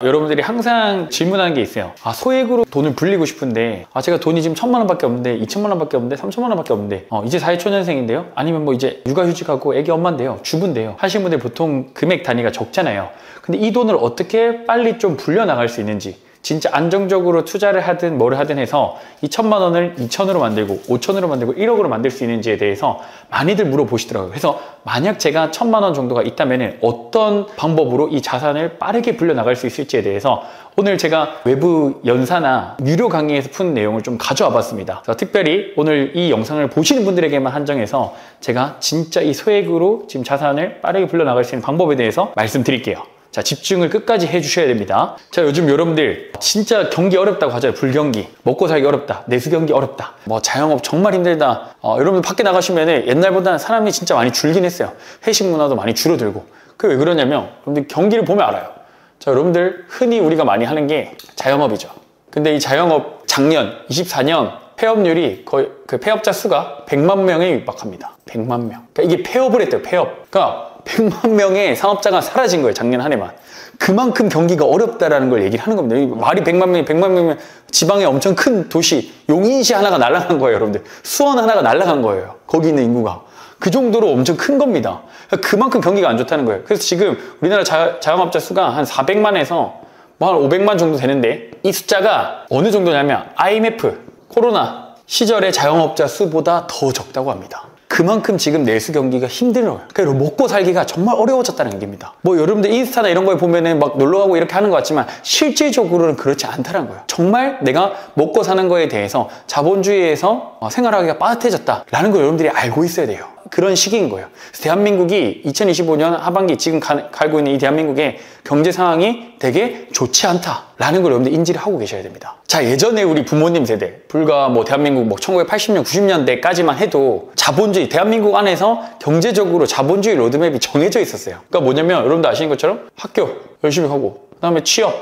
여러분들이 항상 질문하는 게 있어요. 소액으로 돈을 불리고 싶은데 제가 돈이 지금 1,000만 원밖에 없는데 2,000만 원밖에 없는데 3,000만 원밖에 없는데 이제 사회초년생인데요, 아니면 뭐 이제 육아휴직하고 애기 엄마인데요, 주부인데요 하시는 분들 보통 금액 단위가 적잖아요. 근데 이 돈을 어떻게 빨리 좀 불려나갈 수 있는지, 진짜 안정적으로 투자를 하든 뭐를 하든 해서 이 1,000만 원을 2,000으로 만들고 5,000으로 만들고 1억으로 만들 수 있는지에 대해서 많이들 물어보시더라고요. 그래서 만약 제가 1,000만 원 정도가 있다면 어떤 방법으로 이 자산을 빠르게 불려나갈 수 있을지에 대해서 오늘 제가 외부 연사나 유료 강의에서 푼 내용을 좀 가져와 봤습니다. 특별히 오늘 이 영상을 보시는 분들에게만 한정해서 제가 진짜 이 소액으로 지금 자산을 빠르게 불려나갈 수 있는 방법에 대해서 말씀드릴게요. 자, 집중을 끝까지 해주셔야 됩니다. 자, 요즘 여러분들 진짜 경기 어렵다고 하잖아요. 불경기, 먹고 살기 어렵다, 내수 경기 어렵다, 뭐 자영업 정말 힘들다. 여러분들 밖에 나가시면 옛날보다는 사람이 진짜 많이 줄긴 했어요. 회식 문화도 많이 줄어들고. 그게 왜 그러냐면 여러분들 경기를 보면 알아요. 자, 여러분들 흔히 우리가 많이 하는 게 자영업이죠. 근데 이 자영업 작년 24년 폐업률이 거의 그 폐업자 수가 100만 명에 육박합니다. 100만 명. 그러니까 이게 폐업을 했대요. 폐업. 그러니까 100만 명의 상업자가 사라진 거예요. 작년 한 해만. 그만큼 경기가 어렵다라는 걸 얘기를 하는 겁니다. 말이 100만 명이면 지방에 엄청 큰 도시 용인시 하나가 날아간 거예요. 여러분들. 수원 하나가 날아간 거예요. 거기 있는 인구가. 그 정도로 엄청 큰 겁니다. 그만큼 경기가 안 좋다는 거예요. 그래서 지금 우리나라 자영업자 수가 한 400만에서 뭐 한 500만 정도 되는데, 이 숫자가 어느 정도냐면 IMF, 코로나 시절의 자영업자 수보다 더 적다고 합니다. 그만큼 지금 내수 경기가 힘들어요. 그러니까 먹고 살기가 정말 어려워졌다는 얘기입니다. 뭐 여러분들 인스타나 이런 거에 보면은 막 놀러 가고 이렇게 하는 것 같지만 실질적으로는 그렇지 않다는 거예요. 정말 내가 먹고 사는 거에 대해서 자본주의에서 생활하기가 빠듯해졌다라는 걸 여러분들이 알고 있어야 돼요. 그런 시기인 거예요. 그래서 대한민국이 2025년 하반기 지금 갈고 있는 이 대한민국의 경제 상황이 되게 좋지 않다라는 걸 여러분들 인지를 하고 계셔야 됩니다. 자, 예전에 우리 부모님 세대, 불과 뭐 대한민국 뭐 1980년, 90년대까지만 해도 자본주의, 대한민국 안에서 경제적으로 자본주의 로드맵이 정해져 있었어요. 그러니까 뭐냐면 여러분들 아시는 것처럼 학교 열심히 하고, 그 다음에 취업,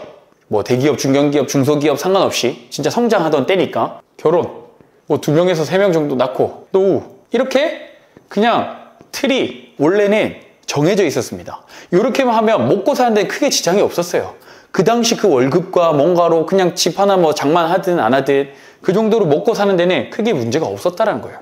뭐 대기업, 중견기업, 중소기업 상관없이 진짜 성장하던 때니까 결혼, 뭐 2명에서 3명 정도 낳고 노후, 이렇게 그냥 틀이 원래는 정해져 있었습니다. 이렇게만 하면 먹고 사는데 크게 지장이 없었어요. 그 당시 그 월급과 뭔가로 그냥 집 하나 뭐 장만하든 안 하든 그 정도로 먹고 사는 데는 크게 문제가 없었다는 거예요.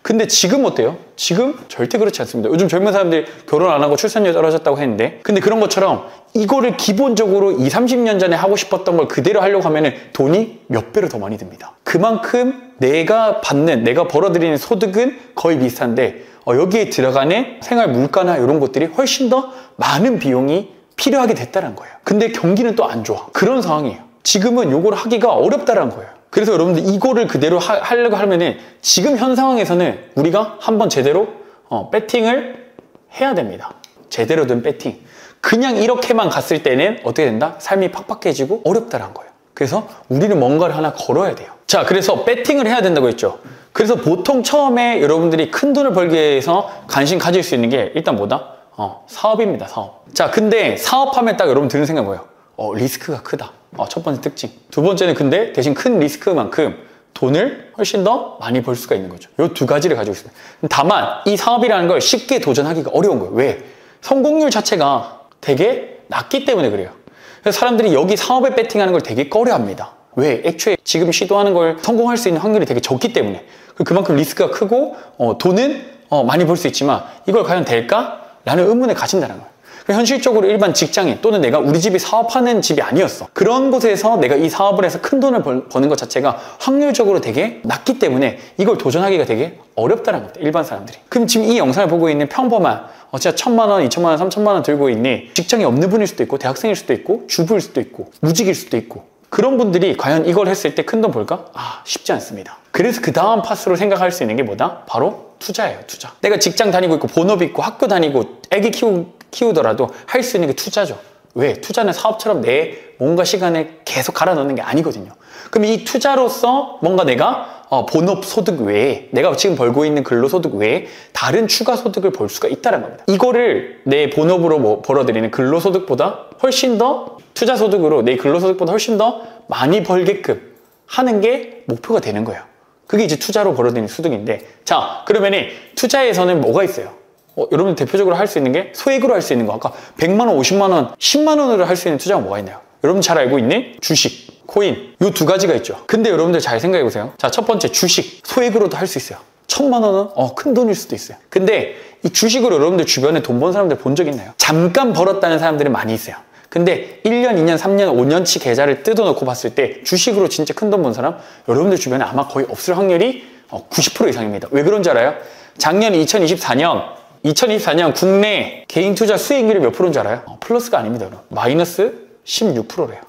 근데 지금 어때요? 지금 절대 그렇지 않습니다. 요즘 젊은 사람들이 결혼 안 하고 출산율 떨어졌다고 했는데, 근데 그런 것처럼 이거를 기본적으로 20, 30년 전에 하고 싶었던 걸 그대로 하려고 하면 돈이 몇 배로 더 많이 듭니다. 그만큼 내가 벌어들이는 소득은 거의 비슷한데 여기에 들어가는 생활 물가나 이런 것들이 훨씬 더 많은 비용이 필요하게 됐다는 거예요. 근데 경기는 또 안 좋아. 그런 상황이에요. 지금은 요걸 하기가 어렵다는 거예요. 그래서 여러분들 이거를 그대로 하려고 하면은 지금 현 상황에서는 우리가 한번 제대로 배팅을 해야 됩니다. 제대로 된 배팅. 그냥 이렇게만 갔을 때는 어떻게 된다? 삶이 팍팍해지고 어렵다는 거예요. 그래서 우리는 뭔가를 하나 걸어야 돼요. 자, 그래서 배팅을 해야 된다고 했죠. 그래서 보통 처음에 여러분들이 큰 돈을 벌기 위해서 관심 가질 수 있는 게 일단 뭐다? 사업입니다. 사업. 자, 근데 사업하면 딱 여러분 드는 생각 뭐예요? 리스크가 크다. 첫 번째 특징. 두 번째는 근데 대신 큰 리스크만큼 돈을 훨씬 더 많이 벌 수가 있는 거죠. 이 두 가지를 가지고 있습니다. 다만 이 사업이라는 걸 쉽게 도전하기가 어려운 거예요. 왜? 성공률 자체가 되게 낮기 때문에 그래요. 그래서 사람들이 여기 사업에 배팅하는 걸 되게 꺼려합니다. 왜? 애초에 지금 시도하는 걸 성공할 수 있는 확률이 되게 적기 때문에. 그만큼 리스크가 크고 돈은 많이 벌 수 있지만 이걸 과연 될까? 라는 의문을 가진다는 거예요. 현실적으로 일반 직장인 또는 내가 우리 집이 사업하는 집이 아니었어. 그런 곳에서 내가 이 사업을 해서 큰 돈을 버는 것 자체가 확률적으로 되게 낮기 때문에 이걸 도전하기가 되게 어렵다는 겁니다. 일반 사람들이. 그럼 지금 이 영상을 보고 있는 평범한 진짜 1,000만 원, 2,000만 원, 3,000만 원 들고 있는 직장이 없는 분일 수도 있고 대학생일 수도 있고 주부일 수도 있고 무직일 수도 있고, 그런 분들이 과연 이걸 했을 때 큰 돈 벌까? 쉽지 않습니다. 그래서 그 다음 파스로 생각할 수 있는 게 뭐다? 바로 투자예요. 투자. 내가 직장 다니고 있고 본업 있고 학교 다니고 애기 키우더라도 할 수 있는 게 투자죠. 왜? 투자는 사업처럼 내 몸과 시간을 계속 갈아 넣는 게 아니거든요. 그럼 이 투자로서 뭔가 내가 본업 소득 외에, 내가 지금 벌고 있는 근로소득 외에 다른 추가 소득을 벌 수가 있다는 겁니다. 이거를 내 본업으로 벌어들이는 근로소득보다 훨씬 더, 투자 소득으로 내 근로소득보다 훨씬 더 많이 벌게끔 하는 게 목표가 되는 거예요. 그게 이제 투자로 벌어들이는 소득인데, 자, 그러면은 투자에서는 뭐가 있어요? 여러분 대표적으로 할 수 있는 게 소액으로 할 수 있는 거, 아까 100만 원, 50만 원, 10만 원으로 할 수 있는 투자가 뭐가 있나요? 여러분 잘 알고 있는 주식, 코인 요 두 가지가 있죠. 근데 여러분들 잘 생각해 보세요. 자, 첫 번째 주식 소액으로도 할 수 있어요. 1000만 원은 큰 돈일 수도 있어요. 근데 이 주식으로 여러분들 주변에 돈 번 사람들 본 적 있나요? 잠깐 벌었다는 사람들은 많이 있어요. 근데 1년, 2년, 3년, 5년치 계좌를 뜯어놓고 봤을 때 주식으로 진짜 큰 돈 번 사람 여러분들 주변에 아마 거의 없을 확률이 90% 이상입니다. 왜 그런지 알아요? 작년 2024년 국내 개인 투자 수익률이 몇 프로인 줄 알아요? 플러스가 아닙니다. 여러분. 마이너스 16%래요.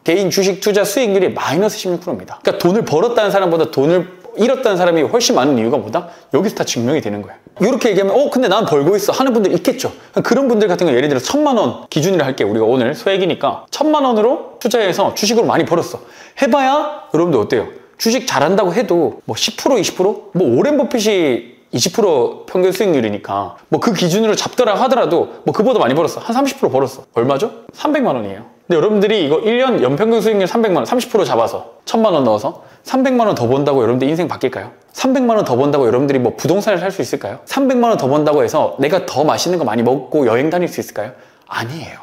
개인 주식 투자 수익률이 마이너스 16%입니다. 그러니까 돈을 벌었다는 사람보다 돈을 잃었다는 사람이 훨씬 많은 이유가 뭐다? 여기서 다 증명이 되는 거예요. 이렇게 얘기하면 근데 난 벌고 있어 하는 분들 있겠죠. 그런 분들 같은 경우 예를 들어 1000만 원 기준으로 할게요. 우리가 오늘 소액이니까 1000만 원으로 투자해서 주식으로 많이 벌었어. 해봐야 여러분들 어때요? 주식 잘한다고 해도 뭐 10%, 20%? 뭐 오렌 버핏이 20% 평균 수익률이니까 뭐 그 기준으로 잡더라 하더라도 뭐 그보다 많이 벌었어. 한 30% 벌었어. 얼마죠? 300만 원이에요. 근데 여러분들이 이거 1년 연평균 수익률 300만 원, 30% 잡아서 1000만 원 넣어서 300만 원 더 번다고 여러분들 인생 바뀔까요? 300만 원 더 번다고 여러분들이 뭐 부동산을 살 수 있을까요? 300만 원 더 번다고 해서 내가 더 맛있는 거 많이 먹고 여행 다닐 수 있을까요? 아니에요.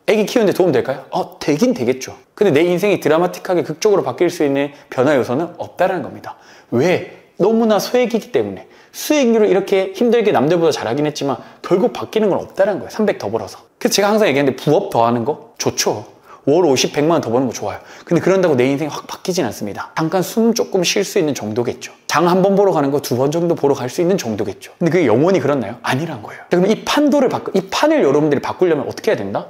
애기 키우는데 도움 될까요? 되긴 되겠죠. 근데 내 인생이 드라마틱하게 극적으로 바뀔 수 있는 변화 요소는 없다는 겁니다. 왜? 너무나 소액이기 때문에. 수익률을 이렇게 힘들게 남들보다 잘하긴 했지만 결국 바뀌는 건 없다는 거예요. 300 더 벌어서. 그래서 제가 항상 얘기하는데 부업 더 하는 거 좋죠. 월 50, 100만 원 더 버는 거 좋아요. 근데 그런다고 내 인생이 확 바뀌진 않습니다. 잠깐 숨 조금 쉴 수 있는 정도겠죠. 장 한 번 보러 가는 거 2번 정도 보러 갈 수 있는 정도겠죠. 근데 그게 영원히 그렇나요? 아니란 거예요. 그럼 이 판을 여러분들이 바꾸려면 어떻게 해야 된다?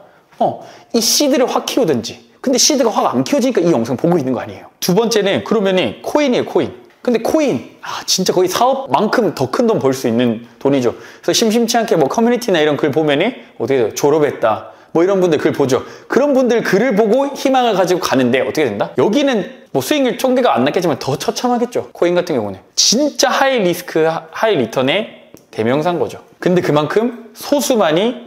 이 씨드를 확 키우든지. 근데 씨드가 확 안 키워지니까 이 영상 보고 있는 거 아니에요. 두 번째는 그러면은 코인이에요, 코인. 근데 코인, 진짜 거의 사업만큼 더 큰 돈 벌 수 있는 돈이죠. 그래서 심심치 않게 뭐 커뮤니티나 이런 글 보면은 어떻게 돼요? 졸업했다. 뭐 이런 분들 글 보죠. 그런 분들 글을 보고 희망을 가지고 가는데 어떻게 된다? 여기는 뭐 수익률 총계가 안 났겠지만 더 처참하겠죠. 코인 같은 경우는. 진짜 하이 리스크, 하이 리턴의 대명사인 거죠. 근데 그만큼 소수만이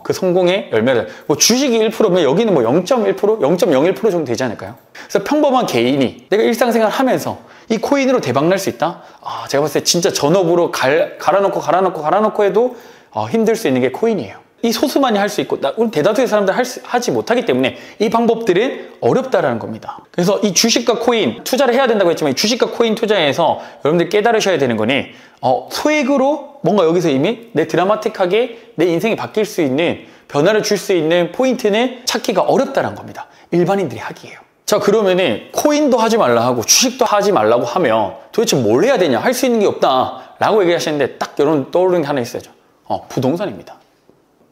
그 성공의 열매를. 뭐 주식이 1%면 여기는 뭐 0.1%, 0.01% 정도 되지 않을까요? 그래서 평범한 개인이 내가 일상생활 하면서 이 코인으로 대박날 수 있다? 제가 봤을 때 진짜 전업으로 갈아놓고 해도 힘들 수 있는 게 코인이에요. 이 소수만이 할 수 있고 우리 대다수의 사람들 하지 못하기 때문에 이 방법들은 어렵다라는 겁니다. 그래서 이 주식과 코인 투자를 해야 된다고 했지만 이 주식과 코인 투자에서 여러분들 깨달으셔야 되는 거니 소액으로 뭔가 여기서 이미 내 드라마틱하게 내 인생이 바뀔 수 있는 변화를 줄 수 있는 포인트는 찾기가 어렵다는 겁니다. 일반인들이 하기에요. 자, 그러면은 코인도 하지 말라 하고 주식도 하지 말라고 하면 도대체 뭘 해야 되냐? 할 수 있는 게 없다 라고 얘기하시는데 딱 여러분 떠오르는 게 하나 있어야죠. 부동산입니다.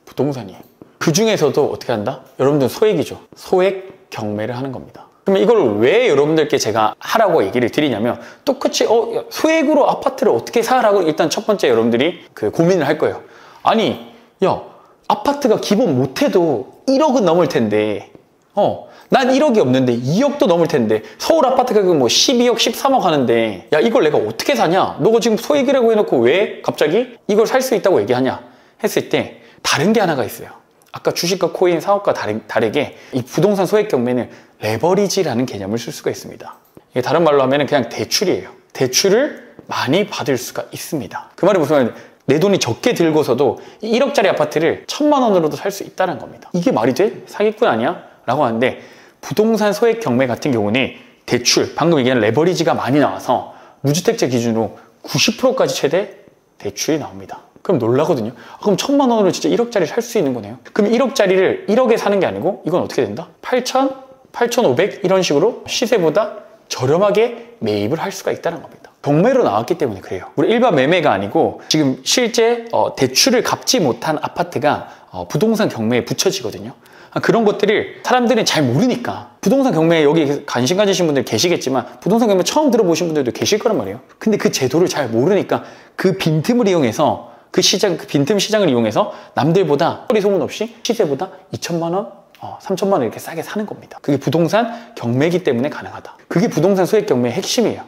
부동산이에요. 그 중에서도 어떻게 한다? 여러분들 소액이죠. 소액 경매를 하는 겁니다. 그러면 이걸 왜 여러분들께 제가 하라고 얘기를 드리냐면 똑같이 소액으로 아파트를 어떻게 사라고 일단 첫 번째 여러분들이 고민을 할 거예요. 아니, 아파트가 기본 못해도 1억은 넘을 텐데 난 1억이 없는데 2억도 넘을 텐데 서울 아파트 가격 뭐 12억, 13억 하는데 이걸 내가 어떻게 사냐? 너가 지금 소액이라고 해놓고 왜 갑자기 이걸 살 수 있다고 얘기하냐? 했을 때 다른 게 하나가 있어요. 아까 주식과 코인 사업과 다르게 이 부동산 소액 경매는 레버리지라는 개념을 쓸 수가 있습니다. 이게 다른 말로 하면 그냥 대출이에요. 대출을 많이 받을 수가 있습니다. 그 말이 무슨 말이냐? 내 돈이 적게 들고서도 1억짜리 아파트를 1000만 원으로도 살 수 있다는 겁니다. 이게 말이 돼? 사기꾼 아니야? 라고 하는데 부동산 소액 경매 같은 경우는 대출, 방금 얘기한 레버리지가 많이 나와서 무주택자 기준으로 90%까지 최대 대출이 나옵니다. 그럼 놀라거든요. 그럼 1000만 원으로 진짜 1억짜리 살 수 있는 거네요. 그럼 1억짜리를 1억에 사는 게 아니고 이건 어떻게 된다? 8,000, 8,500 이런 식으로 시세보다 저렴하게 매입을 할 수가 있다는 겁니다. 경매로 나왔기 때문에 그래요. 우리 일반 매매가 아니고 지금 실제 대출을 갚지 못한 아파트가 부동산 경매에 붙여지거든요. 그런 것들을 사람들은 잘 모르니까 부동산 경매에 여기 관심 가지신 분들 계시겠지만 부동산 경매 처음 들어보신 분들도 계실 거란 말이에요. 근데 그 제도를 잘 모르니까 그 빈틈을 이용해서 그 빈틈 시장을 이용해서 남들보다 소리 소문 없이 시세보다 2천만 원, 3천만 원 이렇게 싸게 사는 겁니다. 그게 부동산 경매이기 때문에 가능하다. 그게 부동산 소액 경매의 핵심이에요.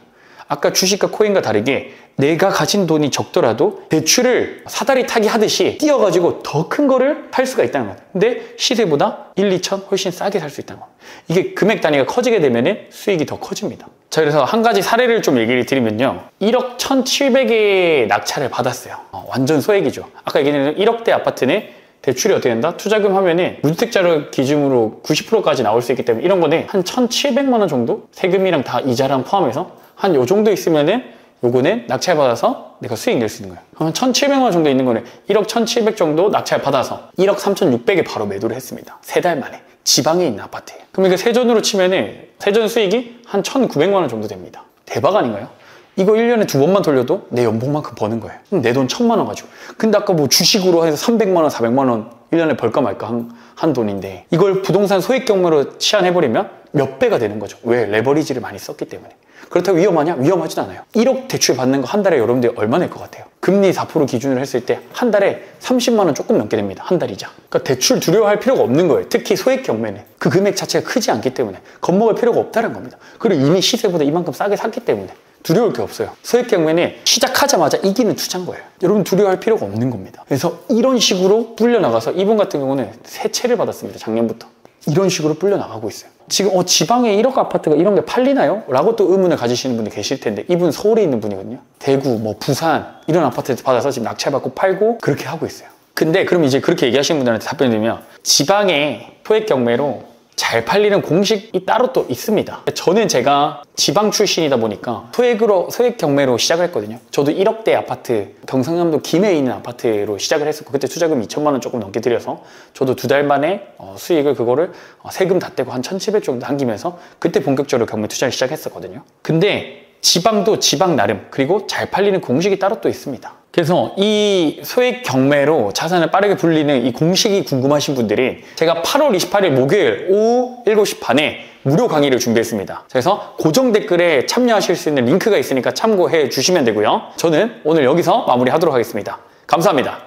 아까 주식과 코인과 다르게 내가 가진 돈이 적더라도 대출을 사다리 타기 하듯이 뛰어가지고 더 큰 거를 팔 수가 있다는 거예요. 근데 시세보다 1, 2천 훨씬 싸게 살 수 있다는 거예요. 이게 금액 단위가 커지게 되면 수익이 더 커집니다. 자, 그래서 한 가지 사례를 좀 얘기를 드리면요. 1억 1,700의 낙찰을 받았어요. 완전 소액이죠. 아까 얘기했던 1억대 아파트는 대출이 어떻게 된다? 투자금 하면은 무주택자료 기준으로 90%까지 나올 수 있기 때문에 이런 거는 한 1,700만 원 정도? 세금이랑 다 이자랑 포함해서 한 요 정도 있으면은 요거는 낙찰 받아서 내가 수익 낼 수 있는 거예요. 그러면 1,700만 원 정도 있는 거는 1억 1,700 정도 낙찰 받아서 1억 3,600에 바로 매도를 했습니다. 3달 만에. 지방에 있는 아파트예요. 그럼 이게 세전으로 치면은 세전 수익이 한 1,900만 원 정도 됩니다. 대박 아닌가요? 이거 1년에 2번만 돌려도 내 연봉만큼 버는 거예요. 내 돈 1,000만 원 가지고. 근데 아까 뭐 주식으로 해서 300만 원, 400만 원 1년에 벌까 말까 한 돈인데 이걸 부동산 소액 경매로 치환해버리면 몇 배가 되는 거죠. 왜? 레버리지를 많이 썼기 때문에. 그렇다고 위험하냐? 위험하진 않아요. 1억 대출 받는 거 한 달에 여러분들 얼마 낼 것 같아요? 금리 4% 기준으로 했을 때 한 달에 30만 원 조금 넘게 됩니다. 한 달 이자. 그러니까 대출 두려워할 필요가 없는 거예요. 특히 소액 경매는. 그 금액 자체가 크지 않기 때문에 겁먹을 필요가 없다는 겁니다. 그리고 이미 시세보다 이만큼 싸게 샀기 때문에 두려울 게 없어요. 소액 경매는 시작하자마자 이기는 투자인 거예요. 여러분 두려워할 필요가 없는 겁니다. 그래서 이런 식으로 불려나가서 이분 같은 경우는 세 채를 받았습니다. 작년부터. 이런 식으로 불려나가고 있어요. 지금 지방에 1억 아파트가 이런 게 팔리나요? 라고 또 의문을 가지시는 분이 계실 텐데 이분 서울에 있는 분이거든요. 대구, 뭐 부산 이런 아파트 받아서 지금 낙찰받고 팔고 그렇게 하고 있어요. 근데 그럼 이제 그렇게 얘기하시는 분들한테 답변을 드리면 지방에 소액 경매로 잘 팔리는 공식이 따로 또 있습니다. 저는 제가 지방 출신이다 보니까 소액 경매로 시작을 했거든요. 저도 1억대 아파트, 경상남도 김해에 있는 아파트로 시작을 했었고 그때 투자금 2천만 원 조금 넘게 들여서 저도 2달 만에 수익을 그거를 세금 다 떼고 한 1,700 정도 남기면서 그때 본격적으로 경매 투자를 시작했었거든요. 근데 지방도 지방 나름 그리고 잘 팔리는 공식이 따로 또 있습니다. 그래서 이 소액 경매로 자산을 빠르게 불리는 이 공식이 궁금하신 분들이 제가 8월 28일 목요일 오후 7시 반에 무료 강의를 준비했습니다. 그래서 고정 댓글에 참여하실 수 있는 링크가 있으니까 참고해 주시면 되고요. 저는 오늘 여기서 마무리하도록 하겠습니다. 감사합니다.